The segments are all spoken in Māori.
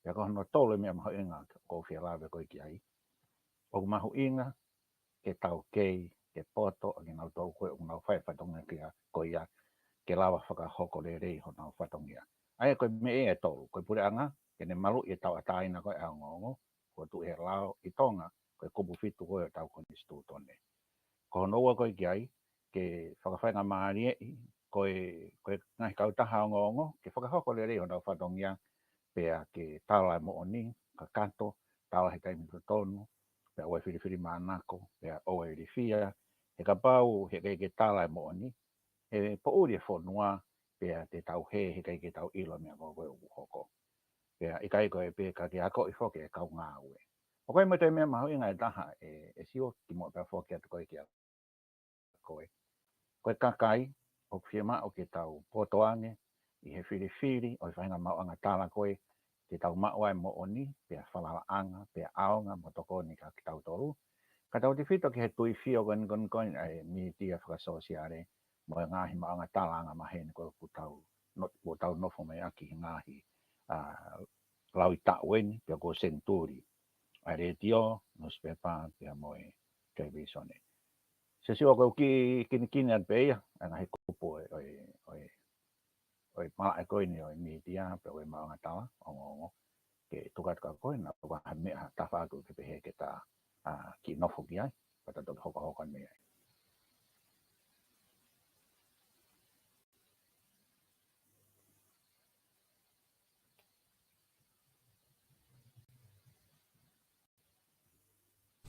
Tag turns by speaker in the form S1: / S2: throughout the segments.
S1: Pea ko no tole mea maho inga ko fia lawe ko iki ai. O maho inga ke tau kei, ke poto, o nau tau koe o nau whai whatonga kia ko ia ke lawa whakahoko le rei ho nau whatongia. Ai koe me e tolu, koe pure anga, ke ne malu i tau ataina koe a ngongo, ko tu e lao i tonga, koe kubu fitu koe o tau koni stu tone. Ko noua koe ki ai, ke whakawhainga maari e, koe ngahi kau taha o ngongo, ke whakahoko le rei ho nau whatongia, pea ke tala mo oni, ka kato, tala he kaimi tonu, pea oe whiriwhiri mānako, pea oe rifia, he ka pau he kei ke tala mo oni, he po uri e whonua, pea te tau he kei ke tau ilo mea koe koe uku hoko. Pea i kai koe pea ka ke ako i whoke e kau ngā ue. O koe mo te mea mahu inga e taha e siwo ki mo pea whoke atu koe ki a koe. Koe kakai, o whiama o ke tau potoane, i he whiriwhiri, o i whainga mau anga tala koe, te tau maua e mo oni, pea whalala anga, pea aonga, mo toko ni ka ki tau toru. Ka tau te whito ki he tui whio kon ai mi tia whakasosiare, mo e ngahi maanga talanga mahene koe ku tau nofo mai aki ngahi lau i taweni, pea ko senturi. Ai re tio, no spepa, pea moe kei visone. Se siwa koe ki kini at peia, ngahi kupu oi maa e koe ni oi mi tia, pea oi maanga tala, ongo. Ke tukat ka koe na tuka mea tafa aku ke pehe ke ta ki nofo ki ai, pata toki hoka mea ai.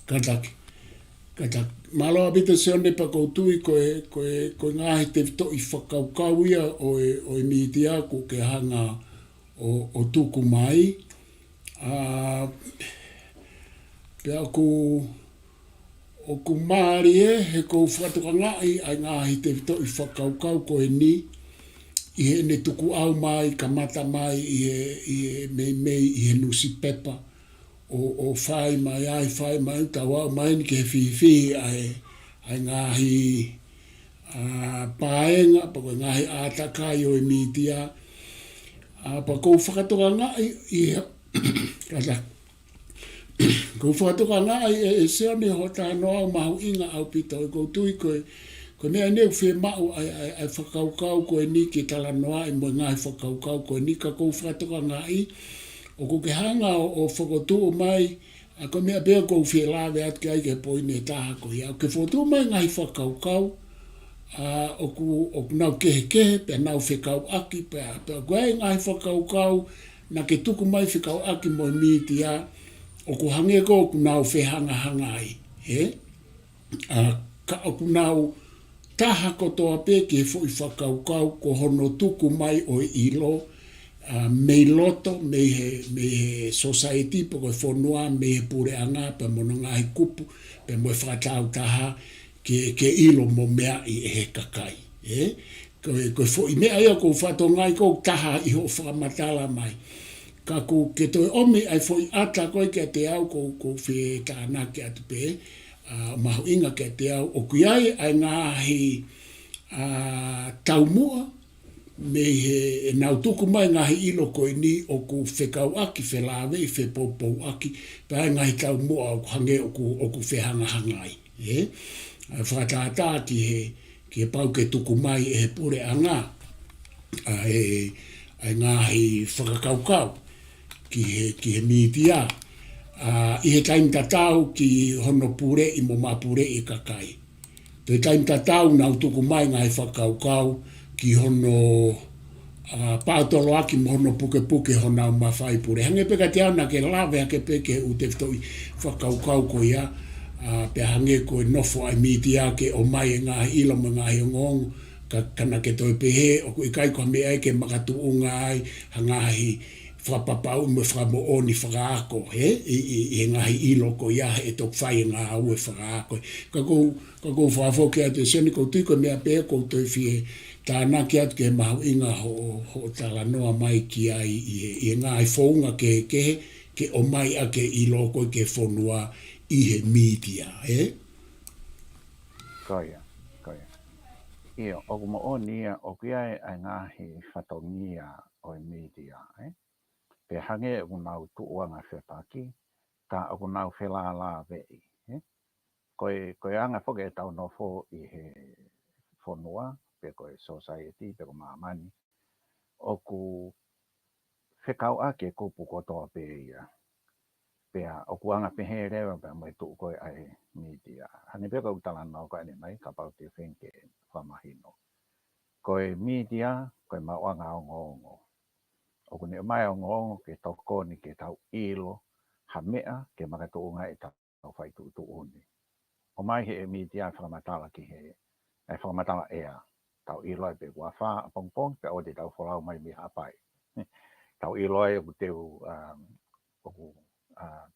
S2: Kataki. Malo abita se one pa koutui koe ngahi te vito i whakaukau ia o e miti aku ke hanga o tuku mai. Pea o ku maari he kou whakatuka ngai ai ngahi te vito i whakaukau koe ni i he ne tuku au mai, ka mata mai i he mei i he nusi pepa. O whai mai, ka wau mai ni ke he whiwhi ai ngahi paenga, pa koe ngahi ātakai o e mitia. Pa kou whakatoka ngai i kata. Kou whakatoka ngai e seone ho tāno au mahu inga au pita o kou tui koe mea neu whi mau ai whakaukau koe ni ke tala noa i mo ngahi whakaukau koe ni ka kou whakatoka ngai o ko ke hanga o whakotu o mai, a ko mea bea kou whi lawe at ke ai ke poine taha ko ia. O ke whakotu mai ngai whakaukau, o ku nau kehe, pe nau whikau aki, pe koe ngai whakaukau, na ke tuku mai whikau aki mo mitia, o ku hange ko o ku nau hanga ai. Ka o ku nau taha ko toa pe ke fo i whakaukau ko hono tuku mai o ilo, mei loto, mei he society, po koe whonua, mei he pure anga, pe mono ngai kupu, pe moe whakatau taha, ke ilo mo mea i he kakai. Koe fo i mea ia ko whato ngai ko taha i ho whakamatala mai. Ka ko ke toi omi ai fo i ata koe ke te au ko whi tāna ke atu pe, mahu inga ke te au, o kuiai ai ngahi taumua, me he nau tuku mai ngahi ilo koe ni o ku whekau aki, whelawe, whepopou aki, pai ngahi tau mua o ku hange o ku whehanga ai. Whakatata ki he pau ke tuku mai e he pure anga, ai ngahi whakakaukau ki he mitia, i he taim tatau ki hono pure i mo mapure i kakai. Te taim tatau nau tuku mai ngahi whakaukau, ki hono pātolo aki mo hono puke hona mawhai pure. Hange peka te au na ke lawe hake peke u te whitoi whakaukau ko ia, pe hange ko e nofo ai miti ake o mai e ngahi ilo mo ngahi o ngongu, kana ke toi pehe, o ku ikai ko me ai ke makatu unga ai, hangahi whapapau me whamo oni whakaako, i ngahi ilo ko ia e tok whai ngā ue whakaako. Ka kou whawhoke atu e seni kou tui ko mea pehe kou toi whie, tāna ki atu ke mahu inga ho tala noa mai ki ai i ngai whaunga ke o mai ake i loko ke whonua i he media,
S1: Koia. Ia, o kuma o nia, o kia ai ngahi whatongia o media, pe hange o nau tu uanga whepaki, ka o nau whela la vei. Koe anga whoke e tau nofo i he whonua, pe koe society, pe ko mamani, o ku whekau ake kupu kotoa pe ia. Pea o ku anga pehe rewa pe mai tu koe ai media. Hane pe ko tala nau koe ane mai, ka pau te whenke whamahino. Koe media, koe mauanga o ngongo. O kune mai o ngongo ke toko ni ke tau ilo, ha mea ke makatuunga e tau whai tu uni. O mai he e media whakamatala ki he, e whakamatala ea. Tau ilo e pe kua wha pongpong, pe o te tau wholau mai mi hapai. Tau ilo e o teu,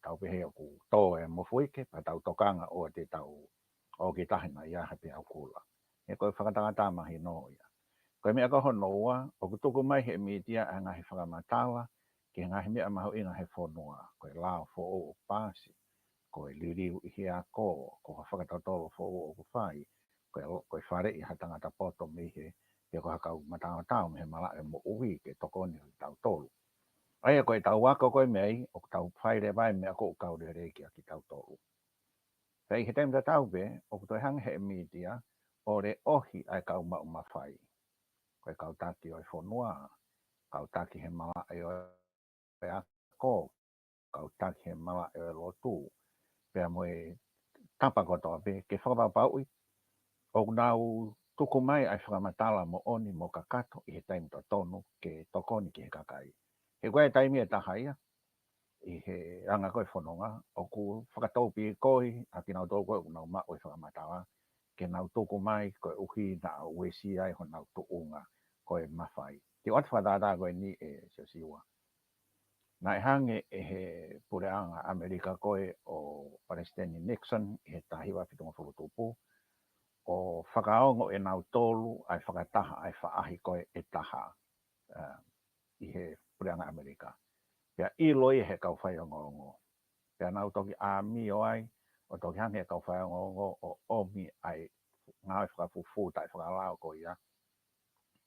S1: tau pehe o ku tō e mofuike, pa tau tokanga o te tau o ki tahina ia he pe au kula. E koe whakatangata mahi no ia. Koe mea koho noua, o ku tuku mai he media a ngahi whakamatawa, ki ngahi mea mahu inga he whonua, koe lao fo o pāsi, koe liriu i hea ko whakatautolo fo o ku whai, koe whare i hatangata poto mihe, pe ko hakau matao tau me he mala e mo uhi ke tokoni tau tolu. Aia koe tau wako koe mei, o tau whaire vai mea ko ukau re reiki a ki tau tolu. Pei he temta tau be, o toi hang he media, o re ohi ai kau mau mawhai. Koe kau taki o i whonua, kau taki he mala e o e ako, kau taki he mala e o lotu, pea moe tapa kotoa be, ke whakapapaui, o nau tuku mai ai whakamatala mo oni mo kakato i he taimta tonu ke tokoni ki he kakai. He koe taimi e tahaia, i he anga koe whanonga, o ku whakataupi koi, a ki nau tō koe unau ma o i whakamatawa, ke nau tuku mai koe uhi na uesi ai ho nau tuunga koe mawhai. Ki watu whatata koe ni e siosiwa. Nai hange e he pureanga Amerika koe o Palestine Nixon, i he tahiwa pitunga whurutupu, o whakaongo e nau tolu, ai whakataha, ai whaahi koe e taha i he pureanga Amerika. Pea iloi he kau whai o ngongo. Pea nau toki a mi o ai, o toki hange e kau whai o ngongo, o omi ai ngāi whakafufu tai whakalao ko ia.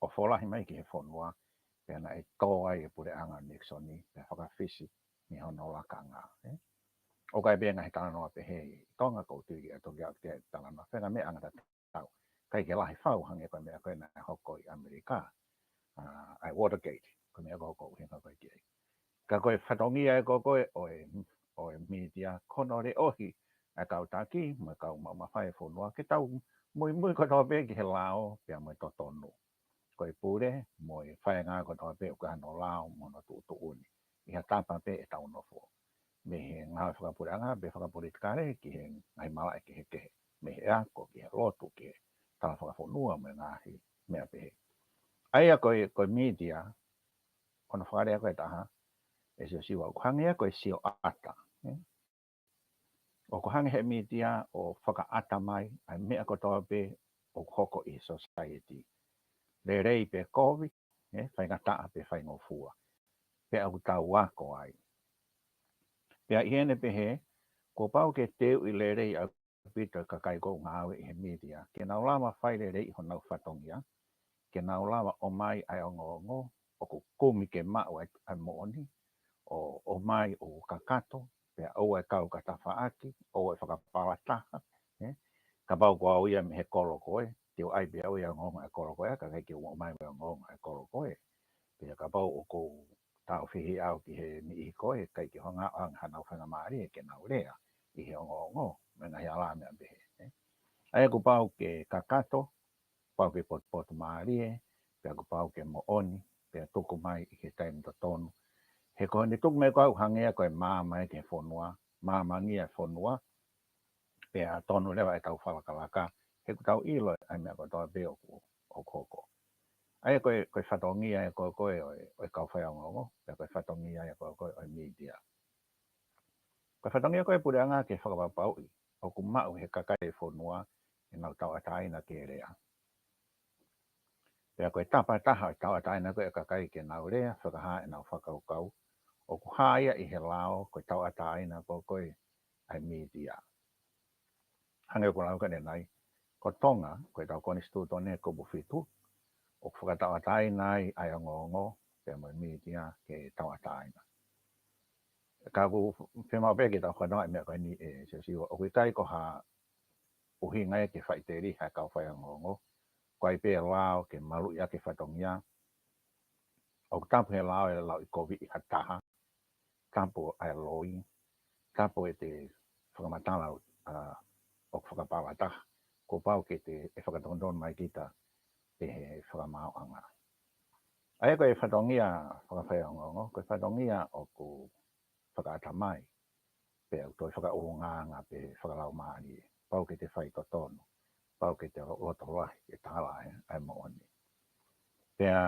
S1: O wholahi mai ki he whonua, pea na e tō ai e pureanga Nixoni, pea whakawhisi ni hono laka ngā. O kai benga he tala noa pe hei, tonga kou tui e toki au te tala noa, whenga mea angata tau. Kai ke lahi whau hange koe mea koe na hoko i Amerika, ai Watergate, koe mea kou hinga koe ki ei. Ka koe whatongia e koe o e media, kono re ohi, a kau taki, me kau mawhai whonua, ke tau mui kotoa pe ki he lao, pea mui totonu. Koe pure, mui whai ngā kotoa pe o kahano lao, mono tu uni. I ha tapa pe e tau nofo. Me he ngā whakapuranga, pe whakapuri tikare, ki he ngai mala e ki he kehe. Me he ako, ki he lotu, ki he tala whakawhonua, me ngāhi, mea pe he. Aia koe media, kono whakarea koe taha, e sio siwa kuhangia koe sio ata. O kuhangi he media o whakaata mai, ai mea kotoa pe o hoko i society. Le rei pe kovi, whai ngataa pe whai ngofua. Pe au tau wako ai. Pea iene pe he, ko pau ke teu i le rei au pito kakai kou ngāwe i he media. Ke nau lama whai le rei honau whatongia. Ke nau lama o mai ai o ngongo, o ku kumi ke mau ai mooni. O mai o kakato, pea au e kau katawhaaki, au e whakapawataha. Ka pau kua au ia me he kolo koe, teo ai pe au ia ngonga e kolo koe, ka kei o mai me ngonga e kolo koe. Pea ka pau o kou tau whihi au ki he ni i koe, kai ki honga ang hanau whanga maari e ke nau rea, i he ngongo, me ngahi ala mea behe. Aia ku pau ke kakato, pau ke pot maari e, pea ku pau ke mooni, pea tuku mai i ke taim to tonu. He koe ni tuk me koe hangea koe māma e ke whonua, māma ngia whonua, pea tonu lewa e tau whalakalaka, he ku tau ilo ai mea koe toa beo o koko. Aia koe whatongia e koe o kau whai ngongo, pea koe whatongia e koe o media. Koe whatongia koe pureanga ke whakapapau i, o ku mau he kakai whonua, e nau tau ataina ke rea. Pea koe tapa taha e tau ataina koe kakai ke nau rea, whakaha e nau whakaukau, o ku haia i he lao, koe tau ataina koe ai media. Hange ko lau kane nai, ko tonga, koe tau konistu tone ko bufitu, o whakatau ataina ai o ngongo, pea mo media ke tau ataina. kagu whema o peke tau whanau e mea koe ni e siwa o kui kai ko ha uhi ngai ke whaiteri ha kau whai angongo koe pe lao ke malu ia ke whatongia o tampu he lao e lau i kovi i hataha tampu ai loi tampu e te whakamatala o whakapawata ko pau ke te e whakatondon mai kita e he whakamau anga ai koe whatongia whakawhai angongo koe whatongia o ku whakaata mai pe au toi whakaurunganga pe whakalau maari pau ke te whai totono pau ke te roto rahi e tala ai mo oni pea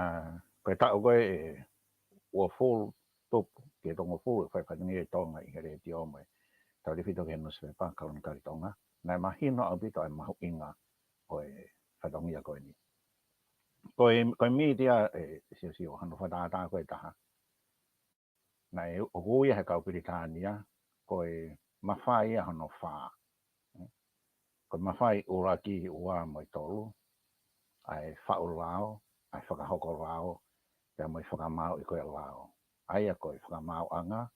S1: koe tau koe e ua full tupu ke tongo full e whaiwhatingi e tonga i here ti ome tau te whito ke no se pa karon kari tonga nai mahino au pito ai mahu inga koe whaitongia koe ni koe media e sio hano whatata koe taha nai o huia he kau Piritania koe mawhai a hano wha koe mawhai uraki ua mo i tolu ai whau lao ai whakahoko lao pea mo i whakamau i koe lao ai a koe whakamau anga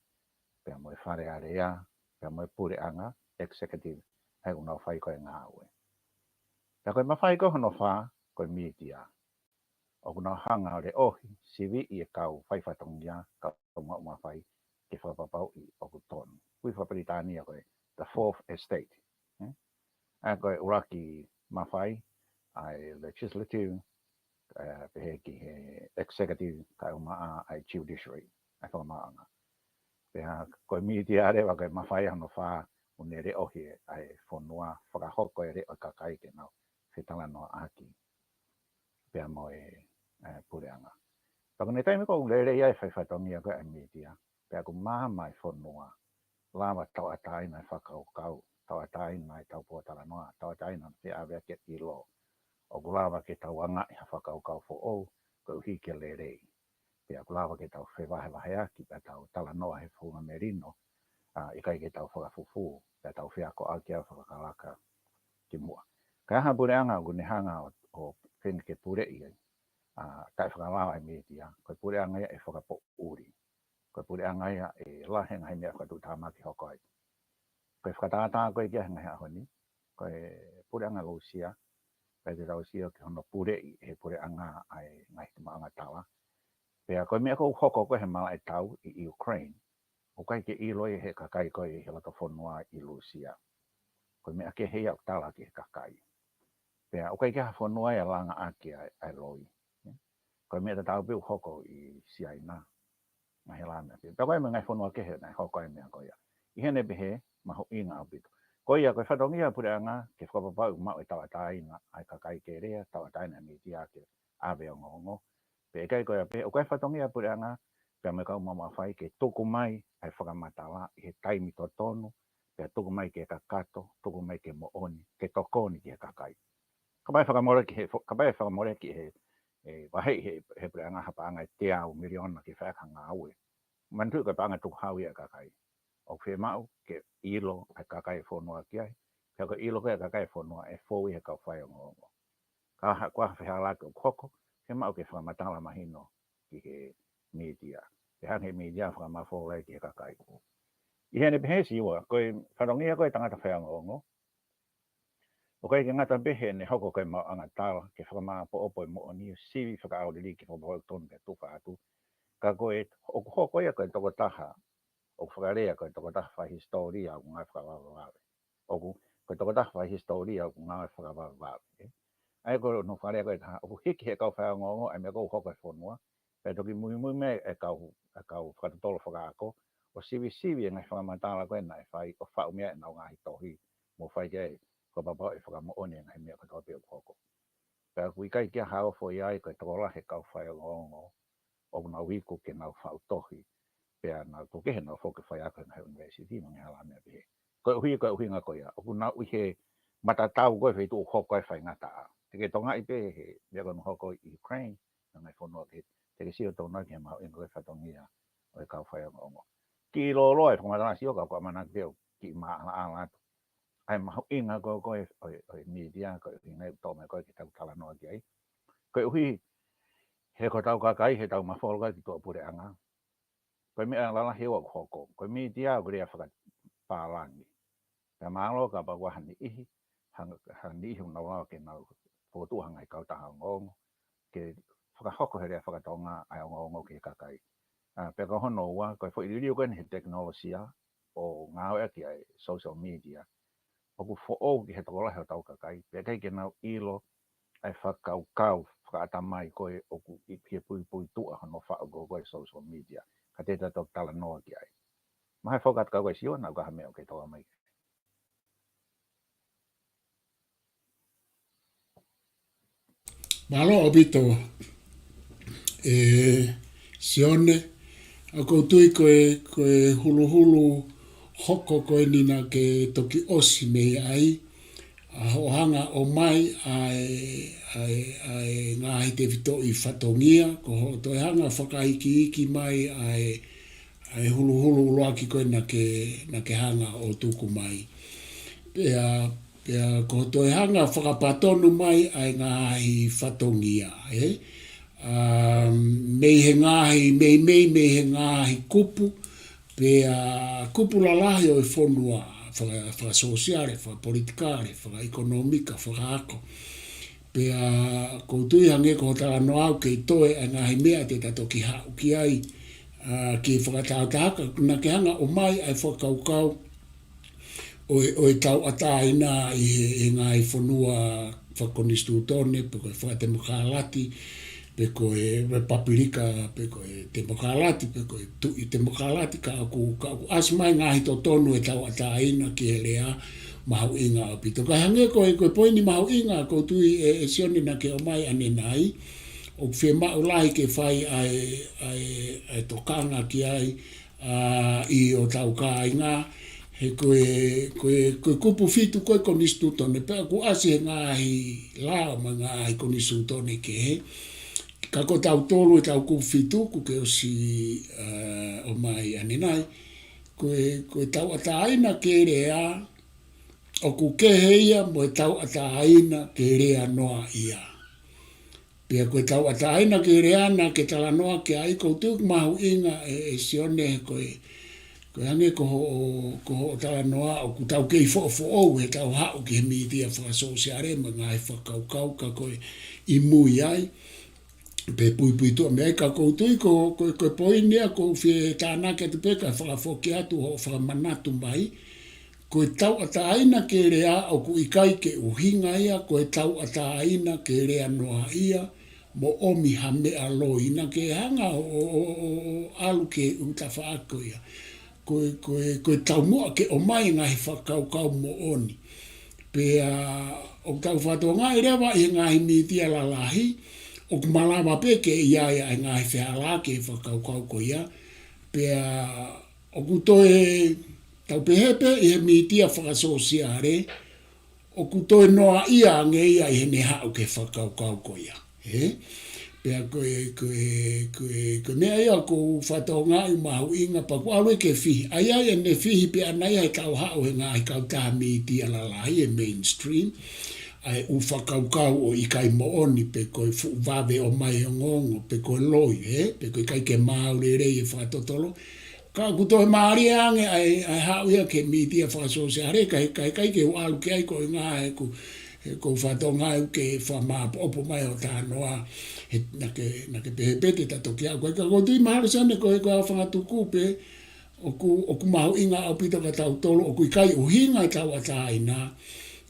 S1: pea mo i whare area pea mo i pure anga executive ai unau whai koe ngāwe pea koe mawhai koe hano wha koe media o kuna hanga o le ohi sivi i e kau whaiwhatongia kau mawhai ke whapapau i o kutonu kui Whapiritania koe the fourth estate a koe uraki mawhai ai legislative pehe ki he executive kai umaa ai judiciary ai whakamaanga peha koe media are wa koe mawhai hano wha une re ohi ai whonua whakahoko e re o kakai ke nau whetala noa aki peha mo e pureanga pakone taimi ko lere ia e whaiwhatongia koe ai media peha ku maha mai whonua lava tau atai nai whakau kau tau atai nai tau pōtara noa tau atai nai te awea ke i lo o kulawa ke tau anga i hawhakau kau fo o ko uhi ke le rei. Pea kulawa ke tau whewahe wahe aki pea tau tala noa he whunga merino i kai ke tau whakafufu pea tau whiako a kia whakakalaka ki mua. Ka aha pure anga o kune hanga o whene ke pure i kai whakalawa e media koe pure anga ia e whakapo uri. Koe pure anga ia e lahenga he mea whakatu tāmaki hoko ai. Koe whakatata koe kia henga hea honi koe pure anga lousia pea te tau sia ke hono pure i he pure anga ai ngai te maanga tawa. Pea koe mea kou hoko koe he mala e tau i Ukraine. O kai ke iloi he kakai koe he lato whonua i Lucia. Koe mea ke hei au tala ki he kakai. Pea o kai ke ha whonua e langa aki ai loi. Koe mea te tau piu hoko i Siaina. Nga he lana. Pea koe mea ngai whonua ke he nai hoko ai mea koe. I hene behe maho inga au pito. Koe ia koe whatongia pure anga ke whakapapau mau e tawataina ai kakai ke rea tawataina ni tia ke awe o ngongo. Pe kai koe pe o koe whatongia pure anga pea me kau mama whai ke tuku mai ai whakamatawa i he taimi to tonu pea tuku mai ke kakato tuku mai ke mooni ke tokoni ki he kakai. Kapai whakamore ki he wahei he pure anga hapa anga te au miliona ki whakanga aue. Mantu koe panga tuku hau ia kakai. O whe mau ke ilo ai kakai whonua ki ai. Pea ko ilo koe kakai whonua e fōi he kau whai o ngongo. Ka kua whehala ke o koko, he mau ke whakamatala mahino ki he media. He hange media whakamawhōlai ki he kakai. I hene pehesi ua, koe wharongia koe tangata whai o ngongo. O koe ke ngata behe ne hoko koe mau angatala ke whakamaa po opo i mo o ni sivi whakauriri ki whakamaa tonu ke tuwha atu. Ka koe o hoko ia koe toko taha o whakarea koe toko taha whai historia o ngai whakawawawe. O koe toko taha whai historia o ngai whakawawawe. Ai koe no wharea koe taha, o hiki he kau whai ngongo, ai mea kou hoko e whonua. Pea toki mui me e kau whakatotolo whakaako. O sivi e ngai whakamatala koe nai whai o whau mea e nau ngahi tohi. Mo whai kei, ko papau e whakamooni e ngai mea katoa pia hoko. Pea kui kai kia hao fo iai koe toko la he kau whai ngongo. O na wiku ke nau whau tohi. Pea nau toke he nau whoke whai ako ngai university mangi hala mea pihe. Koe uhi nga koe ia. O kuna uhi matatau koe whaitu hoko e whai ngata a. Teke tonga i pe he mea kono hoko i Ukraine. Ngai whonua ke teke sio tōna ki he maho ingo e whatongia o e kau whai ngongo. Ki lolo e whamatana sio kau kua mana keo ki maa ala atu. Ai maho inga koe o media koe uhi ngai tōme koe ki tau tala noa ki ai. Koe uhi he ko tau kakai he tau mawhologa ki tō pure anga. koe mi ala hewa koko koe mi dia ko ria whaka pārangi ka mālo ka pa wahani ihi hani ihi na wā ke nau pōtu hanga i kautaha ngongo ke whakahoko he rea whakatonga ai ngongo ke kakai pe ka hono ua koe fo iririo koe he teknolosia o ngāo ki ai social media oku fo o ki he tokola he tau kakai pe kai ke nau ilo ai whakaukau whakatamai koe oku i pia pui tua hono whaago koe social media ka te tato tala noa ki ai mahai whakat ka koe siwa nau ka hame o ke toa mai
S2: Malo obito sione a koutui koe hulu hoko koe nina ke toki osi mei ai a hohanga o mai ai ngahi te vito i whatongia ko ho toi hanga whakaiki mai ai hulu loaki koe na ke hanga o tuku mai pea ko toi hanga whakapatonu mai ai ngahi whatongia mei he ngahi kupu pea kupu la lahi o i whonua whaka sosiale, whaka politikare, whaka ekonomika, whaka ako pea koutui hange ko tala no au ke toe ai ngahi mea te tato ki hau ki ai ki whakatautaka na ke hanga o mai ai whakaukau o i tau ataina i ngai whanua whakonistu tone pe koe whakatemokalati pe koe repapirika pe koe temokalati pe koe tui temokalati ka aku asmai ngahi to tonu e tau ataina ki he lea mahau inga o pito ka hange koe poini mahau inga ko tui e sioni na ke o mai ane nai o whi mau lai ke whai ai tokanga ki ai i o tau ka inga he koe kupu fitu koe konistu tone pe aku asi he ngahi lao ma ngahi konistu tone ke he ka ko tau tolu e tau kupu fitu ku ke o si o mai ane nai koe tau ataina ke rea o ku ke heia mo e tau ataina ke rea noa ia pia koe tau ataina ke rea na ke tala noa ke ai koutuk mahu inga e sione koe hange ko ho tala noa o ku tau kei fo o he tau hao ki he mitia whaka sosiare ma ngai whakaukau ka koe i mui ai pe pui tua mea ka koutui ko poinia ko fie tāna ke te peka whakafoki atu ho whakamanatu mai ko tau ataina ke rea o ku ikai ke uhinga ia ko tau ataina ke rea noa ia mo omi hame aloina ke hanga o alu ke utawhaako ia koe tau mua ke o mai ngahi whakaukau mo oni pea o tau whatonga i rewa i ngahi mitia lalahi o kumalawa pe ke ia ai ngahi whiala ke whakaukau ko ia pea o kutoe tau pehepe i he mitia whakasosiare o kutoe noa ia nge ia i he neha o ke whakaukau ko ia pea koe mea ia ko whatonga i mahu inga pa ku awe ke fihi ai ne fihi pe anai ai kau hao he ngahi kau taha mitia lalai e mainstream ai u whakaukau o i kai mooni pe koe wawe o mai o ngongo pe koe loi pe koe kai ke maure rei e whakatotolo ka kutoe maari ange ai hao ia ke mitia whakasosiare kai ke u alu ke ai koe ngā ko whatonga au ke whamāpa opo mai o tānoa na ke pehepete tato ki au koe ka kotui mahalo sane koe au whangatuku pe o ku mahu inga au pito ka tau tolo o kui kai uhinga tau ataina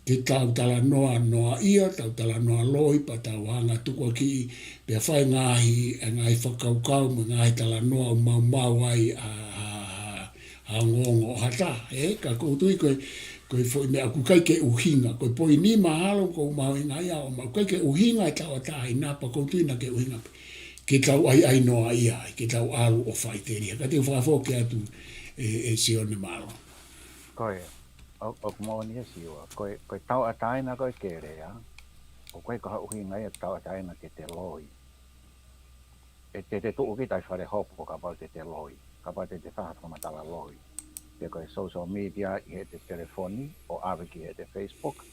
S2: ke tau tala noa ia tau tala noa loi pa tau hanga tuku ki pe whai ngahi whakaukau ma ngahi tala noa mau ai a ngongo hata ka kotui koe foi me aku kai ke uhinga koe poi ni mahalo ko mau inga ia o mau kai ke uhinga e tau ataina pa kotui na ke uhinga ke tau ai noa ia ke tau alu o whaiteria ka te whakafoke atu e sione malo
S1: koe o kumoni e siwa koe tau ataina koe ke rea o koe ko uhinga ia tau ataina ke te loi e te tuu ki tai whare hopo ka pau te loi ka pau te whahatama loi pe koe social media i he te telefoni o awe ki he te Facebook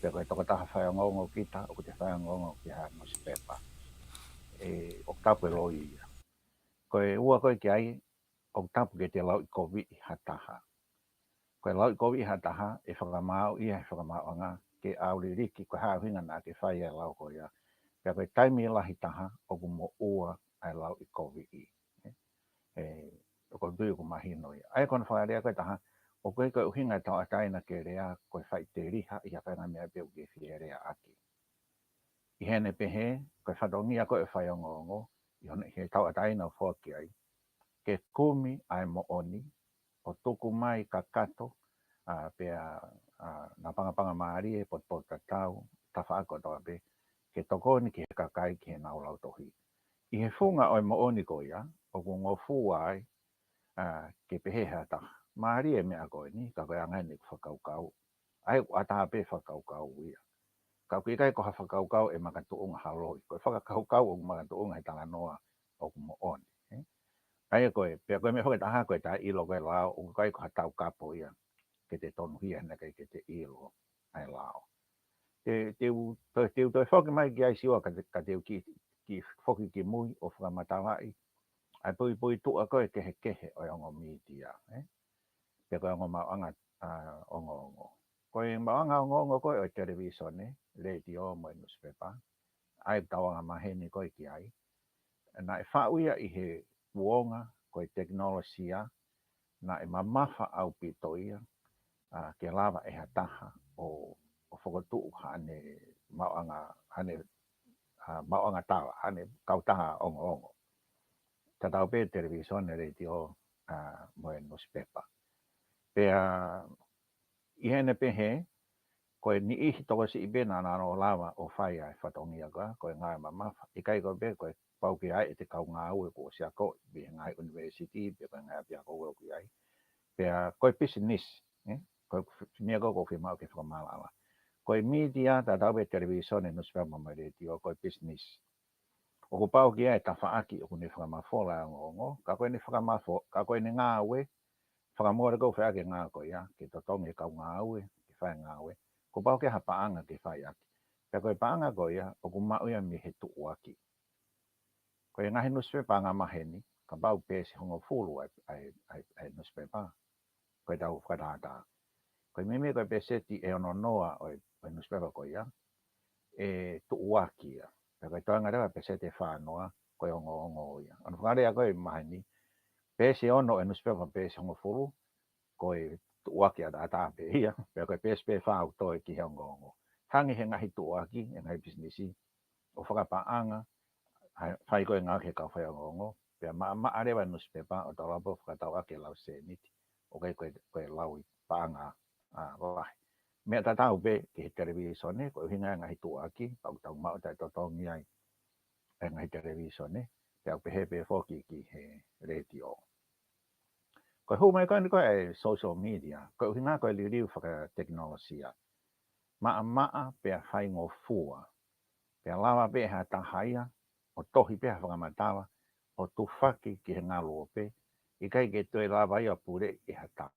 S1: pe koe toka taha whaiongongo kita o te whaiongongo ki ha nosi pepa o tapu e loi ia koe ua koe ki ai o tapu ke te lau I kovi I hataha. Koe lau I kovi I hataha e whakamau ia e whakamau anga ke auri riki ko hawhinga nā ke whai e lau ko ia. Pea koe taimi lahi taha o ku mo ua ai lau I kovi I. O ko dui ko mahino ia. Ai kona whakarea koe taha o koe koe uhinga tau ataina ke rea koe whai te riha I hawhenga mea peo ke whie rea aki. I hene pehe, koe whadongia koe whai ongo, I hone he tau ataina o whoki ai. Ke kumi ai mo oni, o tuku mai ka kato, pea na pangapanga maari e pot tau, ta whaako toa pe, ke tokoni ki he kakai ki he naulau tohi. I he funga oi mo oni ko ia, o ku ngō fua ai, ke pehe hata. Maari e mea koe ni, ka koe angai ni whakaukau. Ai ataha pe whakaukau ia. Ka kui kai ko ha whakaukau e makatuunga haloi. Koe whakaukau o makatuunga he tala noa o ku mo oni. Ai koe, pia koe me whakataha koe tā ilo koe lao, o kai ko ha tau kapo ia, ke te tonu hia hena kai ke te ilo ai lao. Te whoki mai ki ai siwa ka teu ki whoki ki mui o whakamatawai, ai pui tua koe kehe o ongo media. Pia koe ongo mauanga ongo. Koe mauanga ongo koe o televisione, radio mo newspaper, ai tawanga maheni koe ki ai. Na e whauia I he uonga koe teknolosia, na e mamafa au pitoia, ke lava e hataha o whakatuu hane mauanga tawa, hane kautaha ongo. Tatau pe televisione radio mo newspaper. Pea I hene pehe, koe ni ihi toko si ibe na nano lava o whai ai whatongia koe ngai mamafa. I kai koe be koe pau ki ai e te kau ngā ue ko sia ko bi ngai university, bi koe ngai pia ko ki ai. Pea koe business, koe mia ko whimau ke whakamala. Koe media, ta tau pe televisione newspaper mo radio, koe business. O ko pau ki ai ta whaaki o kune whakamafola ngongo, ka koe ni whakamafo, ka koe ni ngā ue, whakamore ko whiake ngā koe ia, ke totongi kau ngā ue, ke whae ngā ue. Ko pau ke ha paanga ke whae aki. Pea koe paanga koe ia, o ku mau ia mi he tuu aki. Koe ngahi newspaper ngā maheni, ka pau pēsi hongo fulu ai newspaper. Koe tau whakatata. Koe mimi koe pēseti e ono noa o newspaper koe ia, e tuu aki ia. Pea koe toanga rewa pēseti whanoa, koe ongo ia. Ono whakarea koe maheni, pēsi ono e newspaper pēsi hongo fulu, koe tuu aki a tāpe ia. Pea koe pēsi pē whau toi ki he ongo. Hangi he ngahi tuu aki, e ngahi businessi, o whakapaanga, whai koe ngā ke kau whai ongo. Pea arewa newspaper, o talapo whakatau ake lau se niti. O kai koe lau I paanga wahi. Mea tatau be ki he televisione, koe hinga ngahi tuu aki, pau tau mau tai totongi ai e ngahi televisione, pea pehe pe whoki ki he radio. Koe hu mai koe ni koe e social media, koe hinga koe liu whaka teknolosia. Maa pea whai ngō fua, pea lawa pe ha tahaia, o tohi pe ha whakamatawa, o tu whaki ki he ngā lope, I kai ke tue lawa ia pure I ha taha.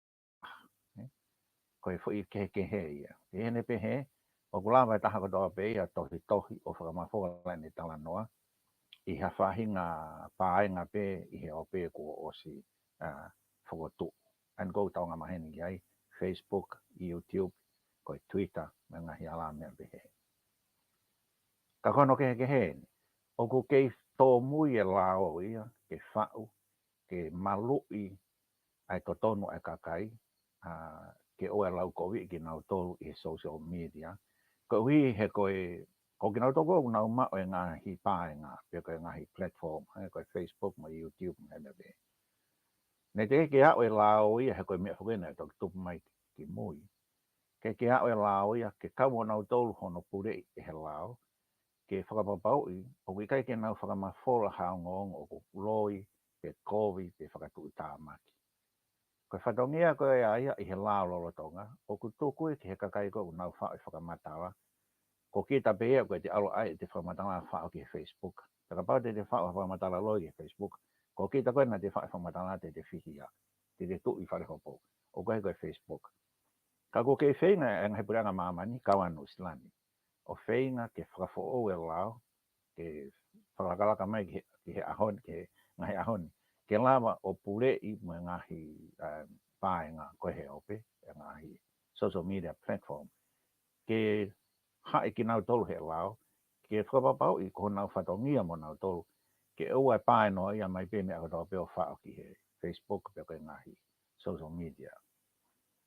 S1: Koe fui ke he ia. I hene pe he, o kulawa e taha kotoa pe ia tohi o whakamafola ni tala noa, I ha whahinga pāenga pe I he ope kua osi whakotu. An kou taonga maheni ki ai, Facebook, YouTube, koe Twitter, me ngahi ala mea pe he. Ka kono ke he, o ku kei tō mui e lao ia, ke whau, ke malui, ai to tonu ai kakai, ke oe lau kowi ki nau tolu I social media. Ko hui he koe, ko ki nau toko nau mao e ngahi pāenga, pe koe ngahi platform, koe Facebook, ma YouTube, me be. Ne te ke a oe lao ia, he koe mea whukena, e toki tupu mai ki mui. Ke a oe lao ia, ke kau o nau tolu hono pure I he lao, ke whakapapau I, o ki kai ke nau whakamafola haongongo o ku loi, pe kovi, pe whakatu I tāmaki. Koe whatongia koe aia I he lao lolotonga, o ku tuku ki he kakai ko nau whao I whakamatawa, ko kita pe ia koe te alo ai te whakamatawa whao ki he Facebook. Taka pau te whao whakamatawa loi ki Facebook, ko kita koe na te whao whakamatawa te whihia, te tu I wharehopo, o koe koe Facebook. Ka ko kei whenga e ngahi puranga mamani, kawan Uslani. O whenga ke whakafo o e lao, ke whakakalaka mai ki he ahon, ke ngahi ahon, ke lava o pule I mo ngahi paenga ko he ope ngahi social media platform ke hae ki nau tolu he lao ke whakapapau I ko nau whatongia mo nau tolu ke ua pae no ia mai pe me ako tau peo whao ki he Facebook pe koe ngahi social media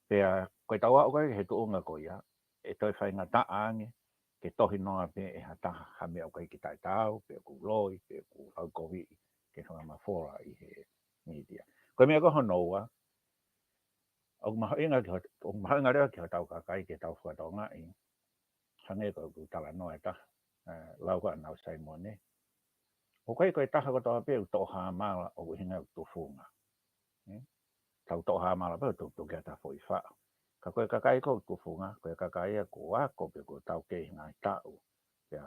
S1: pea koe taua o koe he tuunga ko ia e toi whainga ta ange ke tohi noa pe e hataha ha mea o koe ki tai tau pe ku loi pe ku lau kohi ke whanga mawhora I he media koe mea koho noua o mahoinga reo ki ho tau kakai ke tau whatonga I hange ko ku tala noa ta lau ka nau sai mone o koe taha ko toa pe u toha mala o hinga tu funga tau toha mala pe tu kia ta foi wha ka koe kakai ko tu funga koe kakai ko wako pe ko tau ke hinga I tau pea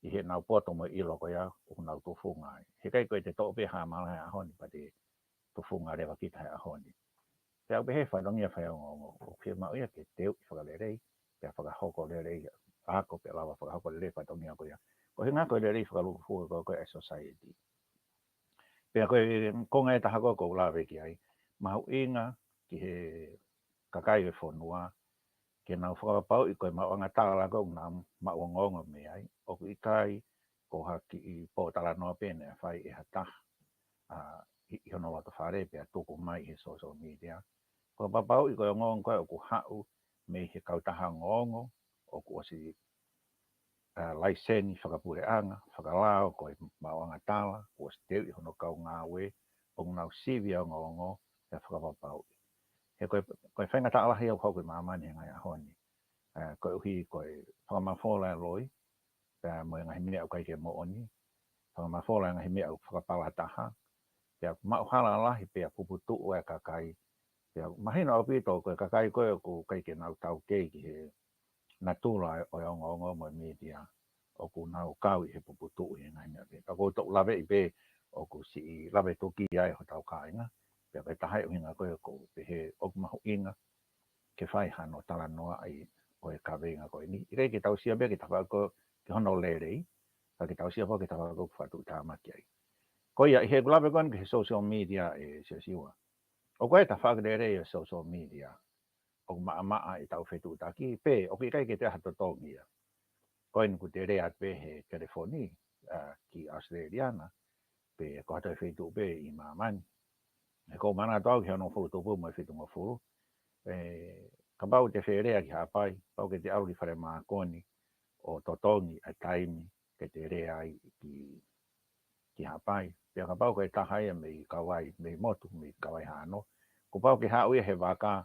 S1: I he nau poto mo I loko ia o nau tu funga he kai koe te to pe ha mala he ahoni pa te tu funga rewa kita he ahoni pea pe he whanongia whai o ke mau ia ke teu I whakalerei pea whakahoko lerei ako pe lawa whakahoko lerei whanongia ko ia ko he ngā koe lerei whakaluku fua koe e society pea koe konga e taha ko lawe ki ai mahu inga ki he kakai e whonua ke nau whakapau I koe mauanga tāla ko ngā mauangonga me ai o ku I kai ko haki I po tala noa pene a whai e hataha I hono waka whare pia tuku mai he social media ko papau I koe ngongo koe o ku hau me he kautaha ngongo o ku osi laiseni whakapure anga whakalao koe mauanga tāla ko osi teu I hono kau ngā we o ngau sivi o ngongo e whakapapau he koe whainga tāla hei au koe mamani he ngai ahoni koe uhi koe whakamawhola loi pia mo ngahi mea au kai ke mo oni whakamawhola ngahi mea au whakapala taha pia mauhala lahi pia puputu e kakai pia mahina o pito koe kakai koe ku kai ke nau tau kei ki he natula o ongo mo media o ku nau kau I he puputu I ngahi mea pia ko tok lawe I pe o ku si lawe toki ai ho tau kainga pia kai tahai o hinga koe ko pe he o mahu inga ke whai hano tala noa ai o e kawenga koe ni I rei ke tau sia bea ke tawa ko ke hono lerei ka ke tau sia po ke tawa ko whatu tāmaki ai ko ia he lawe koe ke social media e siwa o koe ta whakarere e social media o maa I tau whetu taki pe o ki kai ke te hato tongia koe nuku te rea pe he telefoni ki Australiana pe ko hata whetu pe I mamani e ko mana tau ki hono whutu pu mo whetu ngofuru ka pau te wherea ki hapai pau ke te auri whare maa koni o totongi a taimi ke te rea ai ki hapai pia ka pau ke tahai me kawai me motu me kawai hano ko pau ke hau he waka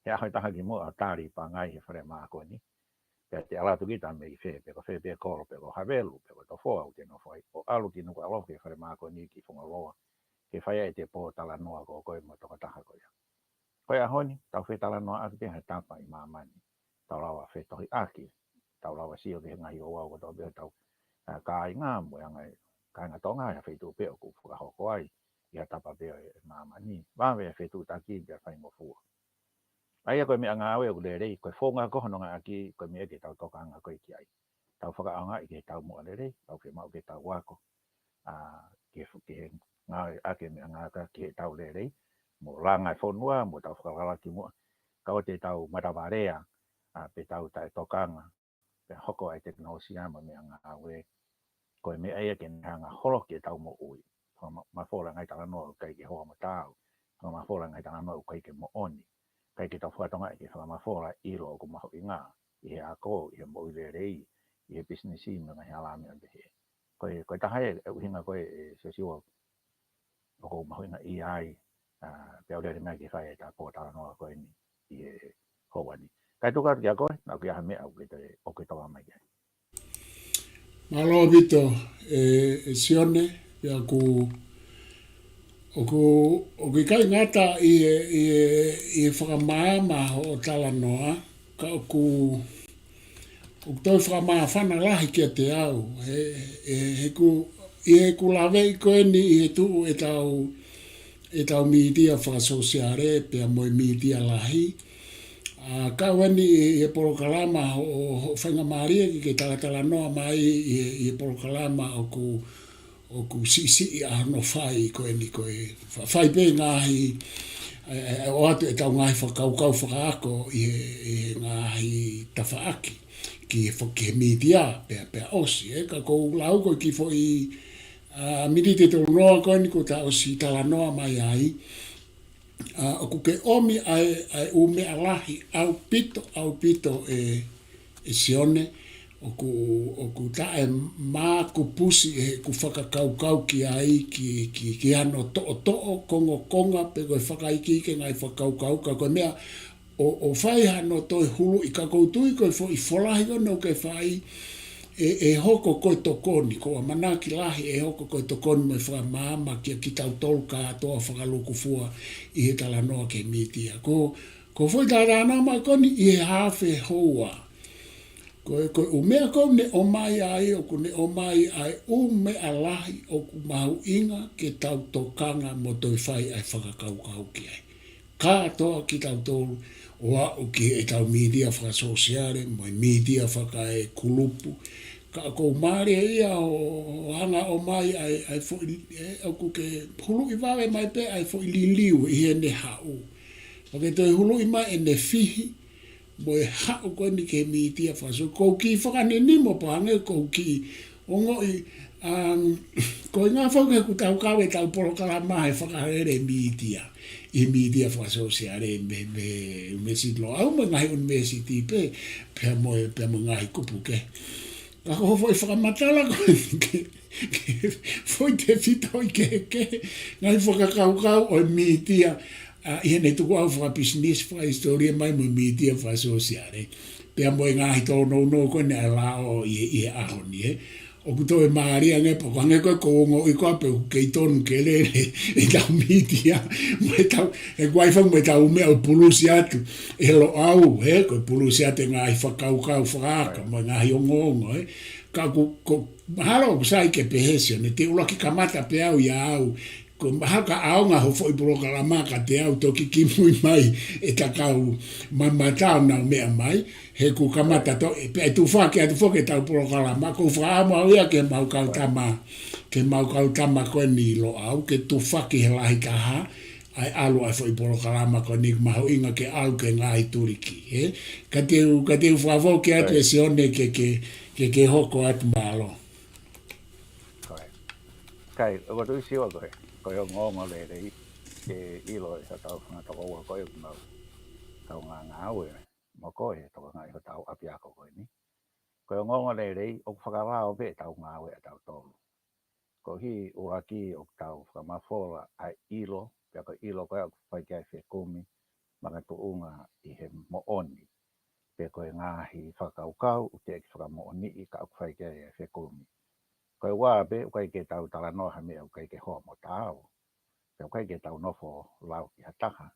S1: he ahoi taha ki mo a tari pa ngai he whare maa koni pia te alatu kita me I whe pe pe koro pe ko havelu pe ko to fo au te no foi o alu ki nuku alo ke whare maa koni ki whunga loa ke whai e te po tala noa ko koe mo toka taha ko ia koe ahoni tau whe tala noa aki te hai tapa I mamani tau lawa whe tohi aki tau lawa sio ke ngai o wau ko tau bea tau kai ngā mo ngai kai ngā tonga ya whe tu pe o ku whakahoko ai ia tapa bea e mamani wawe e whe tu taki bea whai mo fua ai koe mea ngā awe o lerei koe whonga kohono ngā aki koe mea ke tau toka ngā koe ki ai tau whakaanga I ke tau mua lerei tau ke mau ke tau wako ke ngā ake mea ngā ka ke tau lerei mo langa e whonua mo tau whakalaki mua kau te tau marawarea pe tau tai tokanga pe hoko ai teknolosia mo mea ngā awe koe mea ia ke ngā holo ke tau mo ui ma whora ngai tala noa kai ke hoa mo tau ma whora ngai tala noa kai ke mo oni kai ke tau whatonga I ke whakamawhora I lo ko maho I ngā I he ako I he mo lerei I he business I mga he alami an behe koe tahai e uhinga koe e sesiwa o ko maho inga I ai pia ure mea ki whae ta po tala noa koe ni I he howani kai tuka ki a koe na ki aha mea o ke tawa mai ai
S2: Malo vito sione ya ku o ku kai ngata I whakamama o tala noa ka ku o toi whakamama whana lahi kia te au he ku lawe I koe ni I he tuu e tau media whakasosiare pia moi media lahi ka wani I porokalama o whainga maria ki ke tala noa mai I porokalama o ku si a no fai ko ni ko fai pe ngahi o atu e tau ngahi whakau whakaako i ngahi tawhaaki ki e mitia pe osi ka kou lau ko ki fo i miri te tolu noa ko ni ko ta osi tala noa mai ai o ku ke omi ai u me alahi au pito e sione o ku ta e mā ku pusi e ku whakakau ki ai ki ano konga pe koe whakaiki ke ngai whakau ka koe mea o whai hano toi hulu i ka koutui koe fo i wholahi ono ke whai e hoko koe tokoni ko a manaki lahi e hoko koe tokoni me wha maama ki tau tolu ka atoa whakaluku fua i he tala noa ke mitia ko fwoi tātana mai koni i he hawhe hoa ko o mea ko ne o mai ai o ku ne o mai ai o mea lahi o ku mahu inga ke tau tokanga mo toi whai ai whakakau ki ai. Ka toa ki tau tolu o au ki e tau media whakasosiare mo media whaka e kulupu ka ko mare ia o hanga o mai ai fo o ku ke hulu i vare mai pe ai fo liliu i he ne hau. O ke toi hulu i mai e ne fihi mo e hao koe ni ke mitia whaso. Kou ki whakane ni mo pahange kou ki ongo i ko ngā whauke ku tau kawe tau porokala mahe whakarere mitia. I mitia whaso se are me sitlo. Au me ngahi un me siti pe mo ngahi kupu ke. Kako foi whakamatala koe foi te fito i ke ngahi whakakau o mitia. I hene tuku au whaka business whaka historia mai mo media whaka sosiare. Pea mo e ngahi tō no koe ne a lao i e ahoni O kuto e maari ange po kange koe kongo i koe pe kei tonu ke lere e tau media. Mo e tau e guaifang mo e tau mea o pulusi atu. E lo au koe pulusi atu e ngahi whakau whakaaka mo e ngahi ongo Ka ko mahalo sai ke pehesio ne te ulaki kamata pe au ia au. Ko haka aonga ho foi broka la maka te au toki ki mui mai e takau mamatau na mea mai he ku kamata to e tu whake atu whake tau broka la maka u whaama uia ke mau kautama koe ni lo au ke tu whake he lahi kaha ai alu ai foi broka la maka ni maho inga ke au ke ngai turiki ka te whavo ke atu e sione ke hoko atu malo
S1: kai o tu siwa koe koe o ngongo le rei ke ilo e tau whanga toko ua koe o kunau tau ngā ue mo koe toko ngā iho tau apiako koe ni koe o ngongo le rei o whakawao pe tau ngā ue a tau tolu ko hi uraki o tau whakamafola ai ilo pia koe ilo koe o whaikai whekumi maka tu unga i he mooni pe koe ngāhi whakaukau u te eki whakamooni i ka au whaikai whekumi koe wā be koe ke tau tala noha mea o koe ke hoa mo tāo. Koe koe ke tau nofo lau ki hataha.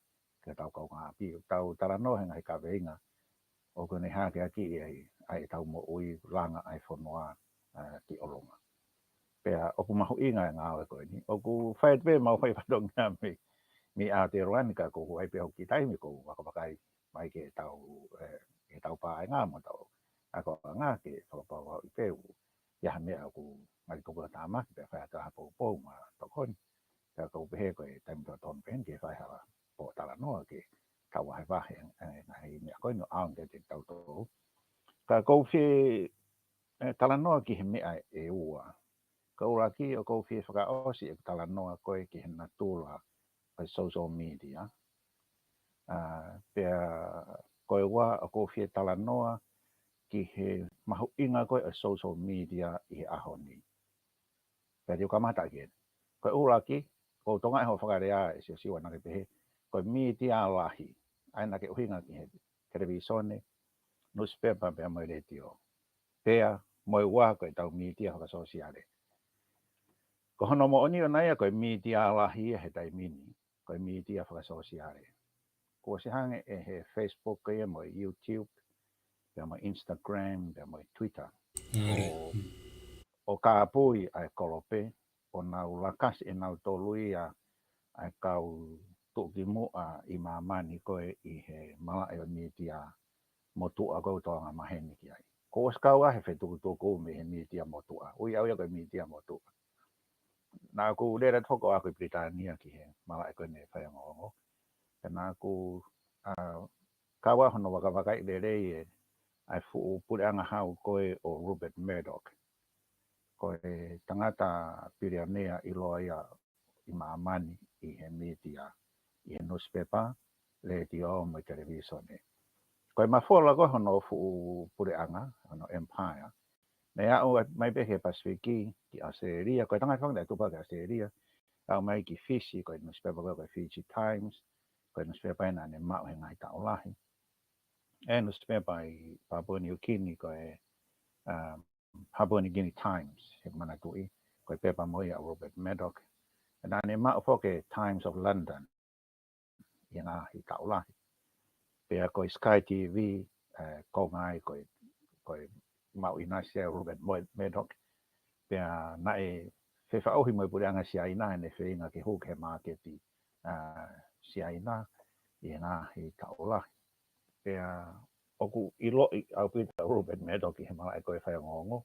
S1: Ke tau kau ngā pi. Tau tala noha ngai ka veinga. O koe ne hake aki ai tau mo ui langa ai whanua ki olonga. Pea oku mahu inga ngā oe koe ni. Oku whaet pe mau whai whadong ngā mi Aotearoa ko ai pe hoki taimi ko wakapakai mai ke tau pāe ngā mo tau. Ako ngā ke whakapau i peu. Ya mea aku ngai ko ta ma pe fa ta po ma to kon ta ko be ko tam to ton pen ke fa ha po ta la no ke ta wa va he ngai me ko no ang ke tau to ka ko fi ta la no ki me ai e ua ko ra ki o ko fi fa o si ta la no ko ki na tu la pa social media pe ko wa ko fi ta la no ki he mahu inga koe o social media i ahoni. Pēti o kamata ki. Koe uraki, ko tonga e ho whakarea e si o siwa nake pehe, koe media lahi, aina ke uhinga ki he televisione, newspaper pēr moi retio. Pēr moi wā koe tau media hoka sosiale. Ko hono mo oni o naia koe media lahi he tai mini, koe media hoka sosiale. Ko se hange e he Facebook koe mo YouTube, pia mai Instagram, pia mai Twitter. O ka apui ai kolope, o nau lakas e nau tolui ai kau tuki mua i mamani koe i he mala e o media motua koutoa ngā maheni ki ai. Ko os kau ahe whetuku tuku me he media motua. Ui au ia koe media motua. na ku le toko aku Britania ki he mala ko ne fa ngo na ku kawa hono waka le ai fu pure anga hau koe o Rupert Murdoch koe tangata Pirianea i loa ia i maamani i he media i he newspaper le ti o mai televisione koe mafola ko hono fu pure anga hono Empire me au mai be he Pasifiki ki Australia koe tangata whanga tupa ki Australia au mai ki Fiji koe newspaper koe Fiji Times koe newspaper ina ne mau he ngai taulahi e newspaper i Papua New Guinea koe Papua New Guinea Times he mana tui koe pepa moi a Robert Murdoch na ne mau foke Times of London i ngā hi taulahi pea koe Sky TV ko ngai koe mau ina sia Robert Murdoch pea na e whewha ohi moi puri anga sia ina ne whenga ke hook he marketi sia ina i ngā hi taulahi pea oku ilo i au pita Robert Murdoch i he mala e koe whai ngongo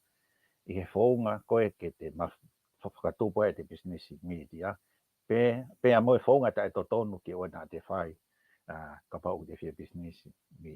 S1: i he whaunga koe ke te whakatupo e te business media pe a moe whaunga ta e totonu ki o nā te whai ka pau te whia business media